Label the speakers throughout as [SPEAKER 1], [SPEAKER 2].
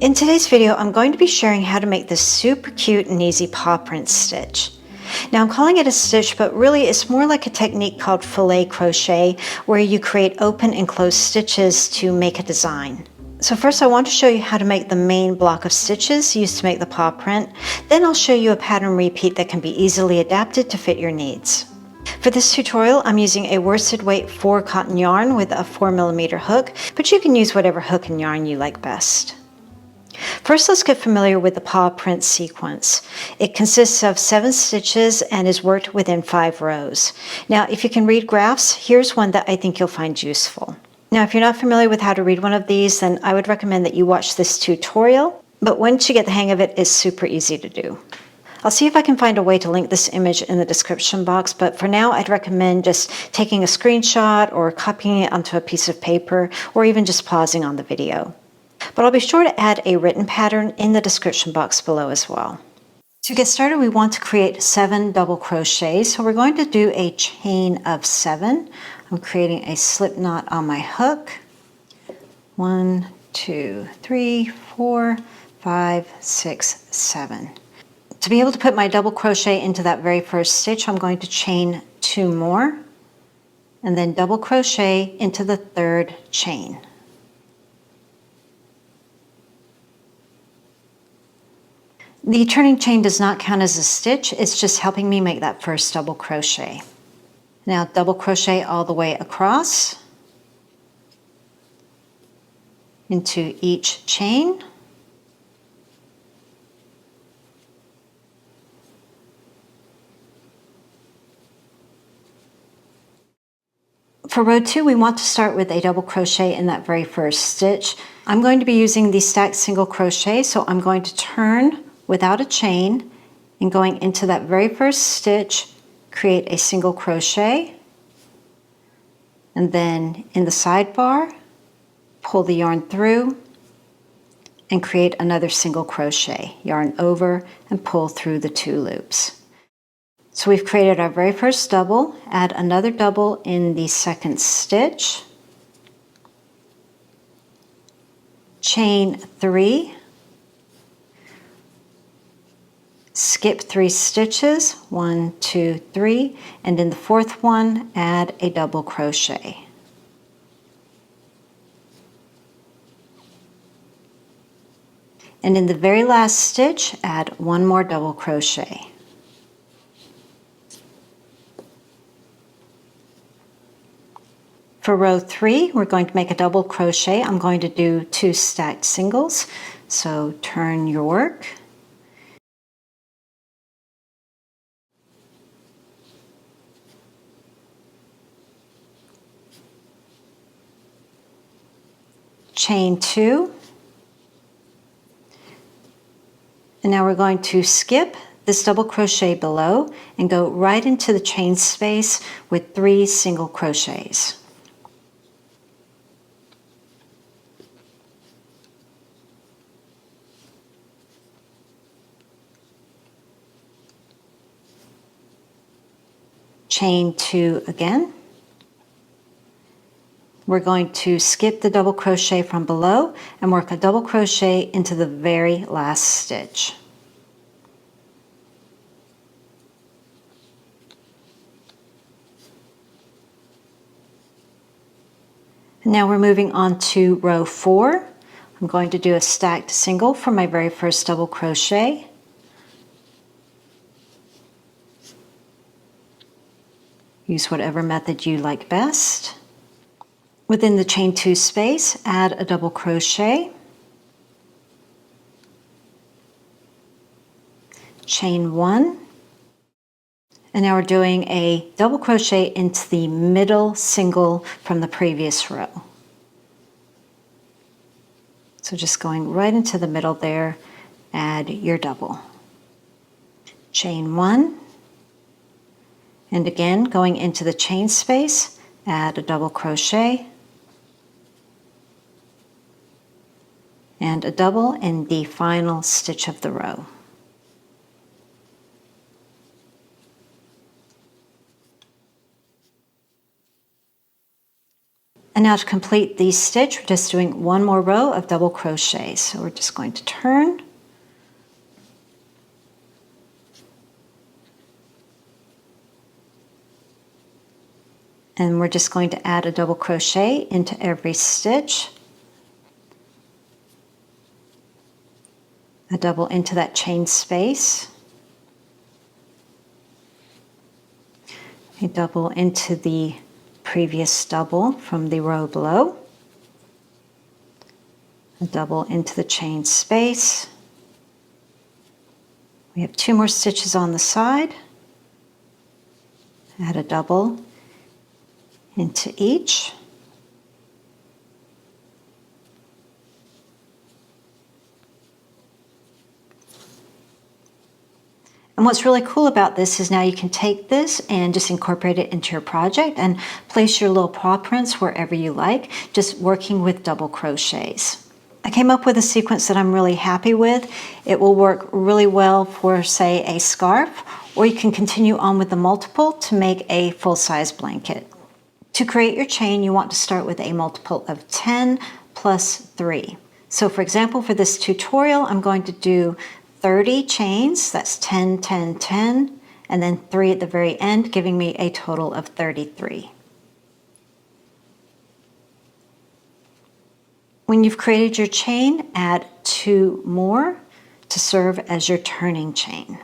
[SPEAKER 1] In today's video, I'm going to be sharing how to make this super cute and easy paw print stitch. Now I'm calling it a stitch, but really it's more like a technique called filet crochet, where you create open and closed stitches to make a design. So first I want to show you how to make the main block of stitches used to make the paw print. Then I'll show you a pattern repeat that can be easily adapted to fit your needs. For this tutorial, I'm using a worsted weight 4 cotton yarn with a 4mm hook, but you can use whatever hook and yarn you like best. First, let's get familiar with the paw print sequence. It consists of 7 stitches and is worked within 5 rows. Now, if you can read graphs, here's one that I think you'll find useful. Now, if you're not familiar with how to read one of these, then I would recommend that you watch this tutorial, but once you get the hang of it, it's super easy to do. I'll see if I can find a way to link this image in the description box, but for now I'd recommend just taking a screenshot or copying it onto a piece of paper, or even just pausing on the video. But I'll be sure to add a written pattern in the description box below as well. To get started, we want to create 7 double crochets. So we're going to do a chain of 7. I'm creating a slip knot on my hook. 1, 2, 3, 4, 5, 6, 7. To be able to put my double crochet into that very first stitch, I'm going to chain 2 more and then double crochet into the 3rd chain. The turning chain does not count as a stitch, it's just helping me make that first double crochet. Now double crochet all the way across into each chain. For row 2, we want to start with a double crochet in that very first stitch. I'm going to be using the stacked single crochet, so I'm going to turn without a chain and going into that very first stitch, create a single crochet, and then in the sidebar, pull the yarn through and create another single crochet. Yarn over and pull through the 2 loops. So we've created our very first double, add another double in the 2nd stitch, chain 3, skip 3 stitches, 1, 2, 3, and in the 4th one, add a double crochet. And in the very last stitch, add 1 more double crochet. For row 3, we're going to make a double crochet. I'm going to do 2 stacked singles. So turn your work. Chain 2. And now we're going to skip this double crochet below and go right into the chain space with 3 single crochets. Chain 2 again. We're going to skip the double crochet from below and work a double crochet into the very last stitch. Now we're moving on to row 4. I'm going to do a stacked single for my very first double crochet. Use whatever method you like best. Within the chain 2 space, add a double crochet, chain 1, and now we're doing a double crochet into the middle single from the previous row. So just going right into the middle there, add your double. Chain 1, and again going into the chain space, add a double crochet, and a double in the final stitch of the row. And now to complete the stitch, we're just doing one more row of double crochets. So we're just going to turn. And we're just going to add a double crochet into every stitch. A double into that chain space. A double into the previous double from the row below. A double into the chain space. We have 2 more stitches on the side. Add a double into each. And what's really cool about this is now you can take this and just incorporate it into your project and place your little paw prints wherever you like, just working with double crochets. I came up with a sequence that I'm really happy with. It will work really well for, say, a scarf, or you can continue on with the multiple to make a full-size blanket. To create your chain, you want to start with a multiple of 10 plus 3. So for example, for this tutorial, I'm going to do 30 chains, that's 10, 10, 10, and then 3 at the very end, giving me a total of 33. When you've created your chain, add 2 more to serve as your turning chain.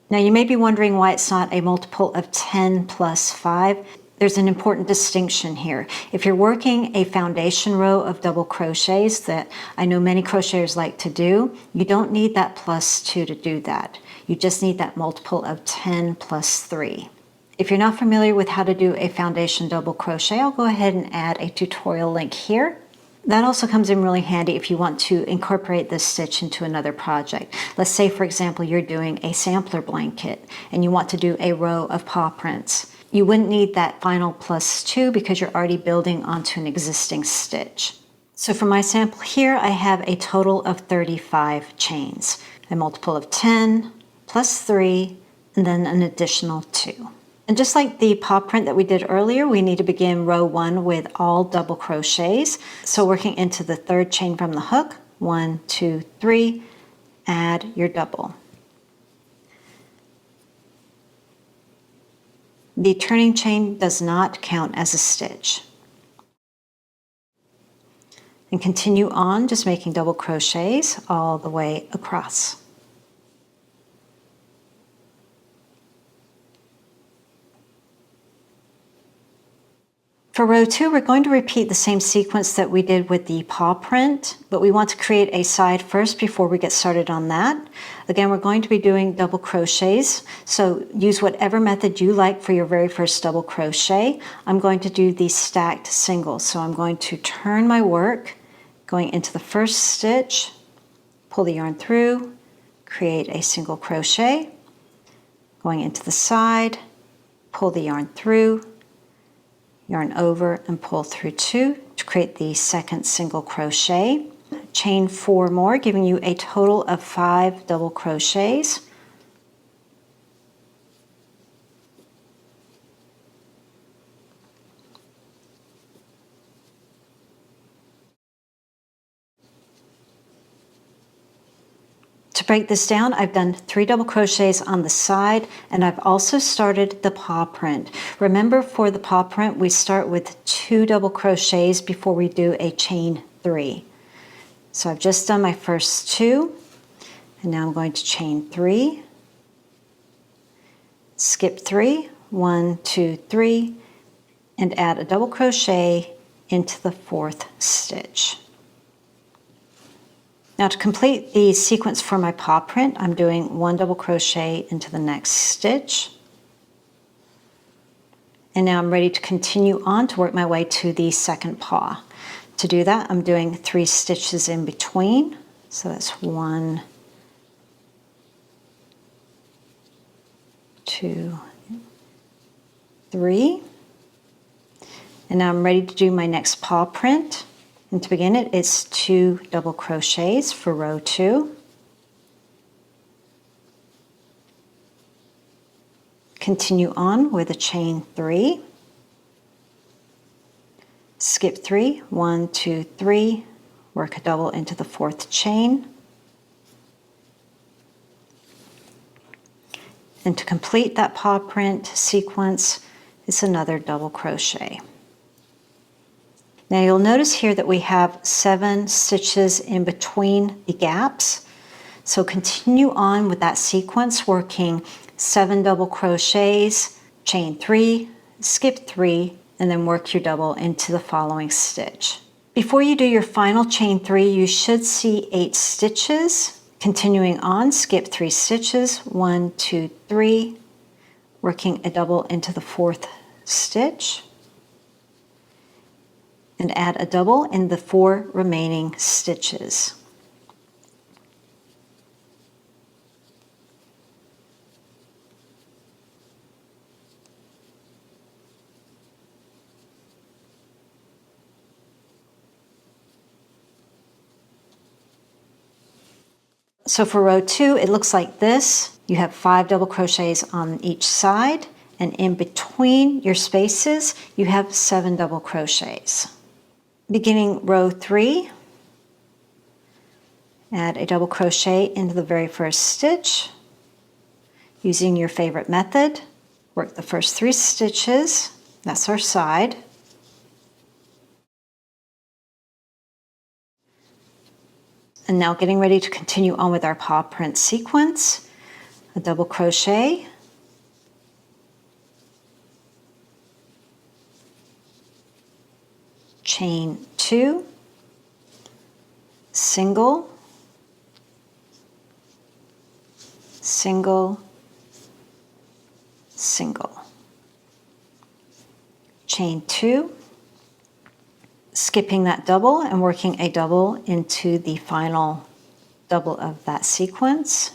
[SPEAKER 1] Now you may be wondering why it's not a multiple of 10 plus 5. There's an important distinction here. If you're working a foundation row of double crochets that I know many crocheters like to do, you don't need that plus 2 to do that. You just need that multiple of 10 plus 3. If you're not familiar with how to do a foundation double crochet, I'll go ahead and add a tutorial link here. That also comes in really handy if you want to incorporate this stitch into another project. Let's say, for example, you're doing a sampler blanket and you want to do a row of paw prints. You wouldn't need that final plus 2 because you're already building onto an existing stitch. So for my sample here, I have a total of 35 chains. A multiple of 10 plus 3, and then an additional 2. And just like the paw print that we did earlier, we need to begin row 1 with all double crochets. So working into the 3rd chain from the hook, 1, 2, 3, add your double. The turning chain does not count as a stitch. And continue on just making double crochets all the way across. For row 2, we're going to repeat the same sequence that we did with the paw print, but we want to create a side first before we get started on that. Again, we're going to be doing double crochets, so use whatever method you like for your very first double crochet. I'm going to do the stacked singles, so I'm going to turn my work, going into the first stitch, pull the yarn through, create a single crochet, going into the side, pull the yarn through, yarn over and pull through 2 to create the second single crochet. Chain 4 more, giving you a total of 5 double crochets. To break this down, I've done 3 double crochets on the side, and I've also started the paw print. Remember, for the paw print, we start with 2 double crochets before we do a chain 3. So I've just done my first 2, and now I'm going to chain 3, skip 3, 1, 2, 3, and add a double crochet into the 4th stitch. Now to complete the sequence for my paw print, I'm doing 1 double crochet into the next stitch. And now I'm ready to continue on to work my way to the second paw. To do that, I'm doing 3 stitches in between. So that's 1, 2, 3. And now I'm ready to do my next paw print. And to begin it, it's 2 double crochets for row 2. Continue on with a chain 3. skip 3, 1, 2, 3, work a double into the 4th chain. And to complete that paw print sequence, it's another double crochet. Now you'll notice here that we have 7 stitches in between the gaps. So continue on with that sequence, working 7 double crochets, chain 3, skip 3, and then work your double into the following stitch. Before you do your final chain 3, you should see 8 stitches. Continuing on, skip 3 stitches, 1, 2, 3, working a double into the 4th stitch, and add a double in the 4 remaining stitches. So for row 2, it looks like this. You have 5 double crochets on each side, and in between your spaces, you have 7 double crochets. Beginning row 3, add a double crochet into the very first stitch. Using your favorite method, work the first 3 stitches, that's our side. And now getting ready to continue on with our paw print sequence. A double crochet, chain 2, single, single, single, chain 2, skipping that double and working a double into the final double of that sequence.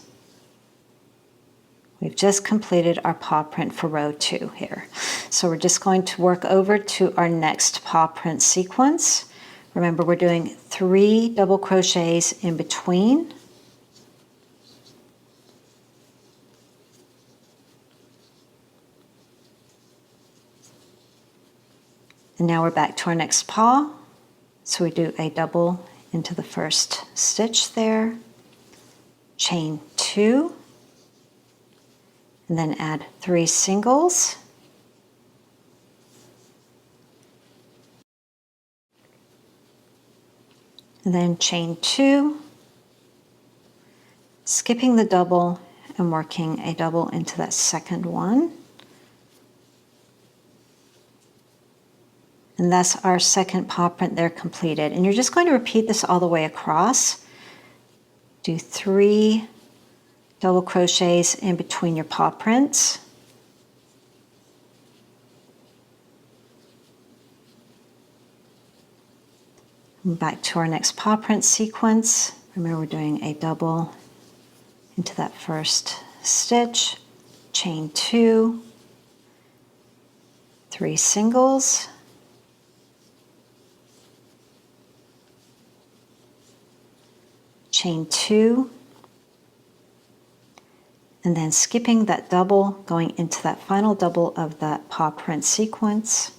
[SPEAKER 1] We've just completed our paw print for row 2 here. So we're just going to work over to our next paw print sequence. Remember, we're doing 3 double crochets in between. And now we're back to our next paw. So we do a double into the first stitch there, chain 2, and then add 3 singles. And then chain 2, skipping the double and working a double into that second one. And that's our second paw print there completed. And you're just going to repeat this all the way across. Do 3 double crochets in between your paw prints. And back to our next paw print sequence. Remember, we're doing a double into that first stitch, chain 2, 3 singles, chain 2, and then skipping that double, going into that final double of that paw print sequence,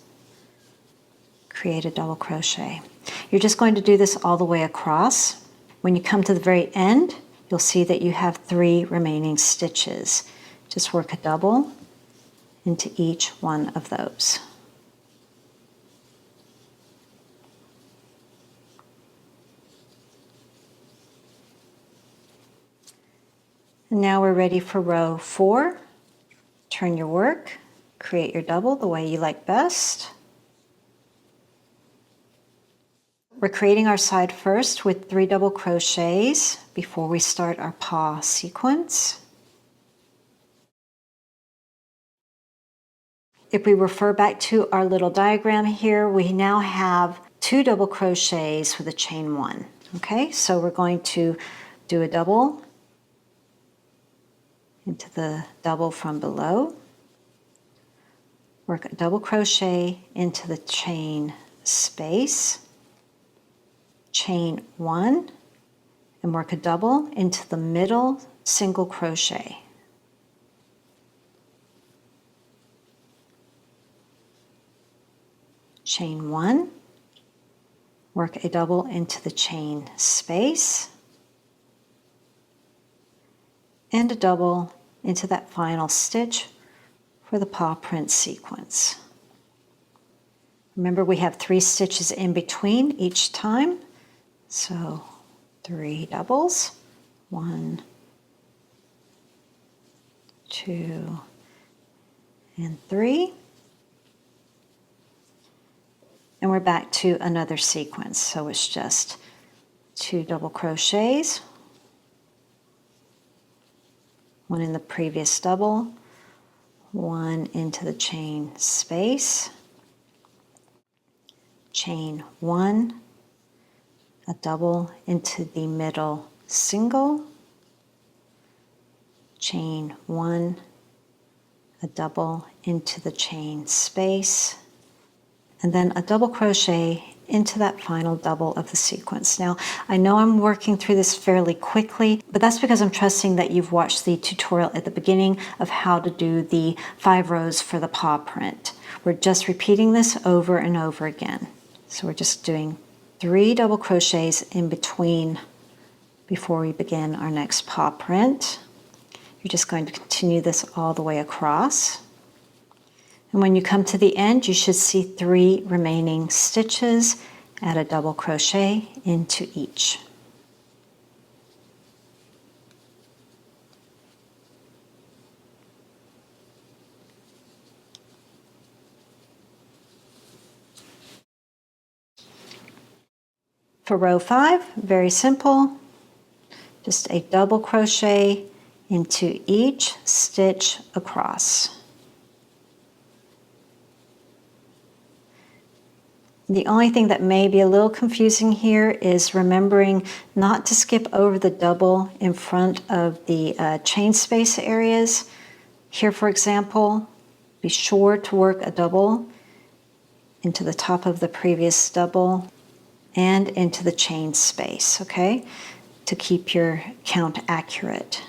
[SPEAKER 1] create a double crochet. You're just going to do this all the way across. When you come to the very end, you'll see that you have 3 remaining stitches. Just work a double into each one of those. And now we're ready for row 4. Turn your work, create your double the way you like best. We're creating our side first with 3 double crochets before we start our paw sequence. If we refer back to our little diagram here, we now have 2 double crochets with a chain 1. Okay, so we're going to do a double into the double from below, work a double crochet into the chain space, chain 1, and work a double into the middle single crochet. Chain 1, work a double into the chain space, and a double into that final stitch for the paw print sequence. Remember, we have 3 stitches in between each time, so 3 doubles, 1, 2, and 3. And we're back to another sequence, so it's just 2 double crochets, 1 in the previous double, 1 into the chain space, chain 1, a double into the middle single, chain 1, a double into the chain space, and then a double crochet into that final double of the sequence. Now, I know I'm working through this fairly quickly, but that's because I'm trusting that you've watched the tutorial at the beginning of how to do the 5 rows for the paw print. We're just repeating this over and over again. So we're just doing 3 double crochets in between before we begin our next paw print. You're just going to continue this all the way across. And when you come to the end, you should see 3 remaining stitches. Add a double crochet into each. For row 5, very simple. Just a double crochet into each stitch across. The only thing that may be a little confusing here is remembering not to skip over the double in front of the chain space areas. Here, for example, be sure to work a double into the top of the previous double and into the chain space, okay, to keep your count accurate.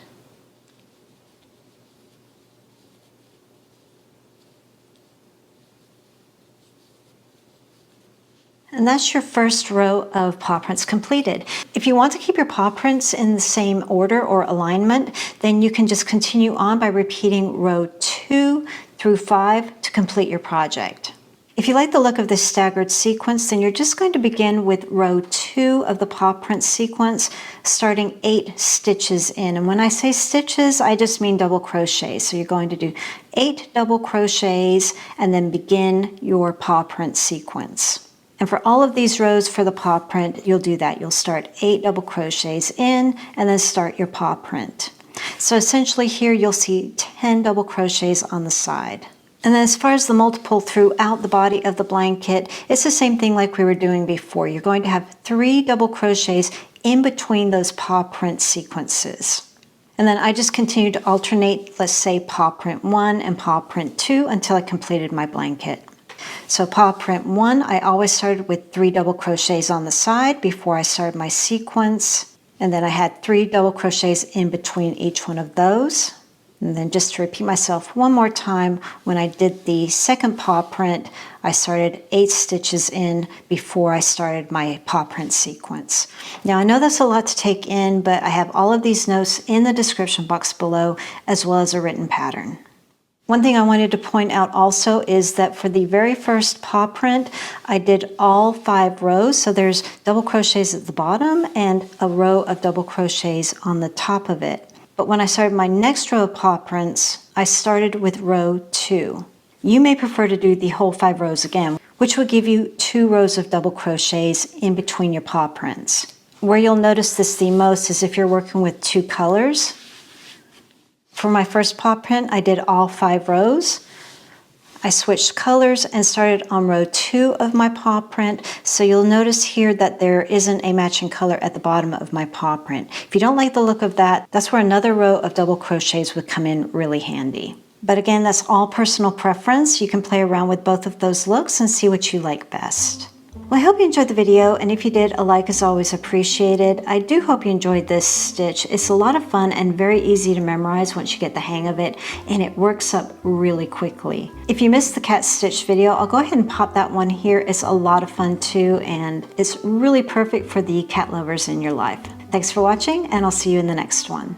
[SPEAKER 1] And that's your first row of paw prints completed. If you want to keep your paw prints in the same order or alignment, then you can just continue on by repeating row 2 through 5 to complete your project. If you like the look of this staggered sequence, then you're just going to begin with row 2 of the paw print sequence, starting 8 stitches in. And when I say stitches, I just mean double crochets. So you're going to do 8 double crochets and then begin your paw print sequence. And for all of these rows for the paw print, you'll do that. You'll start 8 double crochets in and then start your paw print. So essentially here you'll see 10 double crochets on the side. And then as far as the multiple throughout the body of the blanket, it's the same thing like we were doing before. You're going to have 3 double crochets in between those paw print sequences. And then I just continue to alternate, let's say paw print 1 and paw print 2 until I completed my blanket. So paw print 1, I always started with 3 double crochets on the side before I started my sequence. And then I had 3 double crochets in between each one of those. And then just to repeat myself one more time, when I did the second paw print, I started 8 stitches in before I started my paw print sequence. Now I know that's a lot to take in, but I have all of these notes in the description box below, as well as a written pattern. One thing I wanted to point out also is that for the very first paw print, I did all 5 rows. So there's double crochets at the bottom and a row of double crochets on the top of it. But when I started my next row of paw prints, I started with row 2. You may prefer to do the whole 5 rows again, which will give you 2 rows of double crochets in between your paw prints. Where you'll notice this the most is if you're working with 2 colors. For my first paw print, I did all 5 rows. I switched colors and started on row 2 of my paw print. So you'll notice here that there isn't a matching color at the bottom of my paw print. If you don't like the look of that, that's where another row of double crochets would come in really handy. But again, that's all personal preference. You can play around with both of those looks and see what you like best. Well, I hope you enjoyed the video, and if you did, a like is always appreciated. I do hope you enjoyed this stitch. It's a lot of fun and very easy to memorize once you get the hang of it, and it works up really quickly. If you missed the cat stitch video, I'll go ahead and pop that one here. It's a lot of fun too, and it's really perfect for the cat lovers in your life. Thanks for watching, and I'll see you in the next one.